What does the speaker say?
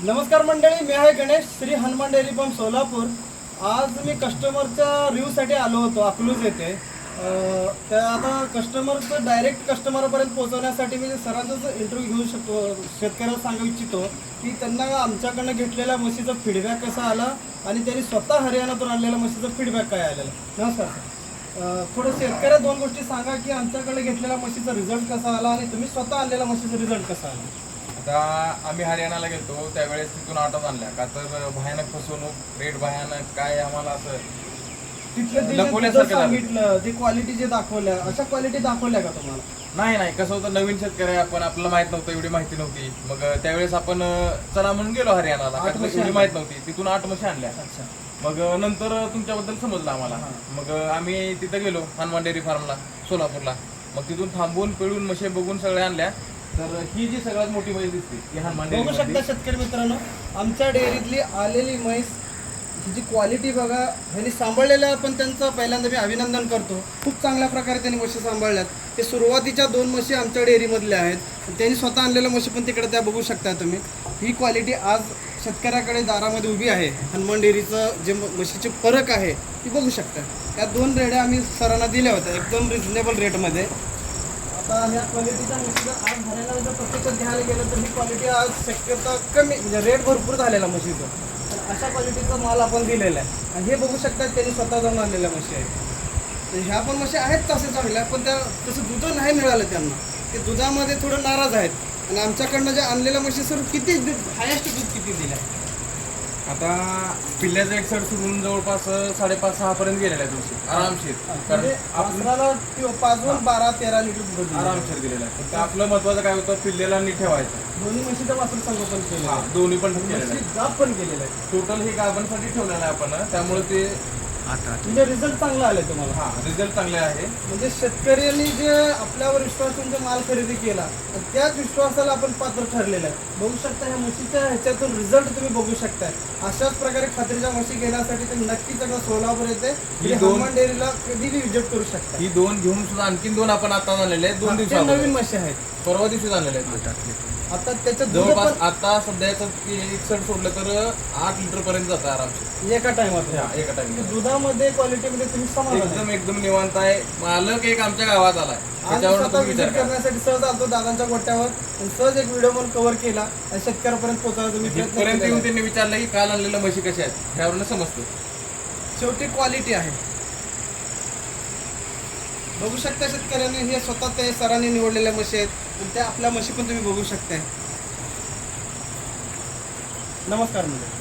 नमस्कार मंडळी, मी आहे गणेश, श्री हनुमान डेअरी फार्म सोलापूर। आज मी कस्टमरच्या रिव्ह्यूसाठी आलो होतो अकलूज येथे। तर आता कस्टमरचं डायरेक्ट कस्टमरपर्यंत पोहोचवण्यासाठी मी सरांचाच इंटरव्ह्यू घेऊ शकतो। शेतकऱ्याला सांगू इच्छितो की त्यांना आमच्याकडनं घेतलेल्या म्हशीचा फीडबॅक कसा आला आणि त्यांनी स्वतः हरियाणातून आणलेल्या म्हशीचा फीडबॅक काय आलेला। नमस्कार सर, थोडं शेतकऱ्या दोन गोष्टी सांगा की आमच्याकडे घेतलेल्या म्हशीचा रिझल्ट कसा आला आणि तुम्ही स्वतः आणलेल्या म्हशीचा रिझल्ट कसा आला। आता आम्ही हरियाणाला गेलो त्यावेळेस तिथून ऑटोच आणल्या का तर भयानक फसवणूक, रेट भयानक, काय आम्हाला असं तिथलं सांगितलं जी क्वालिटी जे दाखवल्या अशा क्वालिटी दाखवल्या का तुम्हाला? नाही कसं होतं, नवीन शेतकरी आपण, आपल्याला माहित नव्हतं, एवढी माहिती नव्हती। मग त्यावेळेस आपण चला म्हणून गेलो हरियाणाला, एवढी माहित नव्हती, तिथून 8 म्हशी आणल्या। मग नंतर तुमच्याबद्दल समजलं आम्हाला। मग आम्ही तिथं गेलो हनुमान डेअरी फार्मला सोलापूरला। मग तिथून थांबून पिळून म्हशी बघून सगळ्या आणल्या। तर ही जी सगळ्यात मोठी म्हैस दिसते ती हनुमान डेअरी बघू शकता शेतकरी मित्रांनो, आमच्या डेअरीतली आलेली म्हैस हिची क्वालिटी बघा। ह्यांनी सांभाळलेलं पण त्यांचं पहिल्यांदा मी अभिनंदन करतो। खूप चांगल्या प्रकारे त्यांनी म्हशी सांभाळल्यात। ते सुरुवातीच्या 2 म्हशी आमच्या डेअरीमधल्या आहेत, त्यांनी स्वतः आणलेल्या म्हशी पण तिकडे त्या बघू शकता तुम्ही। ही क्वालिटी आज शेतकऱ्याकडे दारामध्ये उभी आहे। हनुमान डेअरीचं जे म्हशीचे फरक आहे ती बघू शकता। त्या 2 रेड्या आम्ही सरांना दिल्या होत्या एकदम रिजनेबल रेटमध्ये। आता ह्या क्वालिटीच्या म्हशीचं आज हरियाणाला जर प्रत्यक्षात घ्यायला गेलं तर ही क्वालिटी आज शक्यता कमी, म्हणजे रेट भरपूर झालेला म्हशीचं, पण अशा क्वालिटीचा माल आपण दिलेला आहे। आणि हे बघू शकता त्यांनी स्वतः जाऊन आणलेल्या म्हशी आहेत। तर ह्या पण म्हशी आहेत तसे चांगल्या, पण त्या तसं दूध नाही मिळालं त्यांना, ते दुधामध्ये थोडं नाराज आहेत। आणि आमच्याकडनं ज्या आणलेल्या म्हशी सर किती हायेस्ट दूध किती दिलं? आता पिल्ल्याचं एक सर सोडून जवळपास 5.5-6 पर्यंत गेलेल्या आहेत म्हशी आरामशीर। कारण आपल्याला 5-12-13 लिटर दूध आरामशीर दिलेलं आहे। फक्त आपलं महत्वाचं काय होतं, पिल्ल्याला नीट ठेवायचं। दोन्ही म्हशीचं वासरू संगोपन केलं, दोन्ही पण केलेलं आहे, गाभ पण केलेलं आहे। टोटल हे गाभांसाठी ठेवलेलं आहे आपण, त्यामुळे ते म्हणजे रिझल्ट चांगला आले तुम्हाला? रिझल्ट चांगले आहे। म्हणजे शेतकऱ्यांनी जे आपल्यावर विश्वासून जे माल खरेदी केला त्याच विश्वासाला आपण पात्र ठरलेलं आहे। बघू शकता ह्या म्हशीच्या ह्याच्यातून रिझल्ट तुम्ही बघू शकताय। अशाच प्रकारे खात्रीच्या म्हशी घेण्यासाठी तुम्ही नक्कीच एकदा सोलापूर येते हनुमान डेअरीला कधी विजिट करू शकता। ही 2 घेऊन सुद्धा आणखीन 2 आपण आता आणलेले आहेत, 2 दिवसात नवीन म्हशी आहेत, परवा दिवशी आणलेले आहेत। आता त्याच्यात जवळपास आता सध्याचं एक सर सोडलं तर 8 लिटर पर्यंत जातं आरामशीर एका टायमात। एका टाइम दुधामध्ये क्वालिटीमध्ये तुम्ही समाधान एकदम निवांत आहे। मालक एक आमच्या गावात आलाय, त्याच्यावर तुम्ही विचार करा। करण्यासाठी सहज आलतो दादांच्या गोट्यावर आणि सहज एक व्हिडिओ म्हणून कव्हर केला आणि शेतकऱ्यापर्यंत पोहोचायला तुम्ही प्रयत्न पर्यंत केला। येऊन त्यांनी विचारलं की काल आणलेल्या म्हशी कशा आहेत, त्यावरून समजतं। शेवटी क्वालिटी आहे, बघू शकता शेतकऱ्यांनी हे स्वतः ते सरांनी निवडलेल्या म्हशी आहेत आणि त्या आपल्या म्हशी पण तुम्ही बघू शकताय। नमस्कार म्हणजे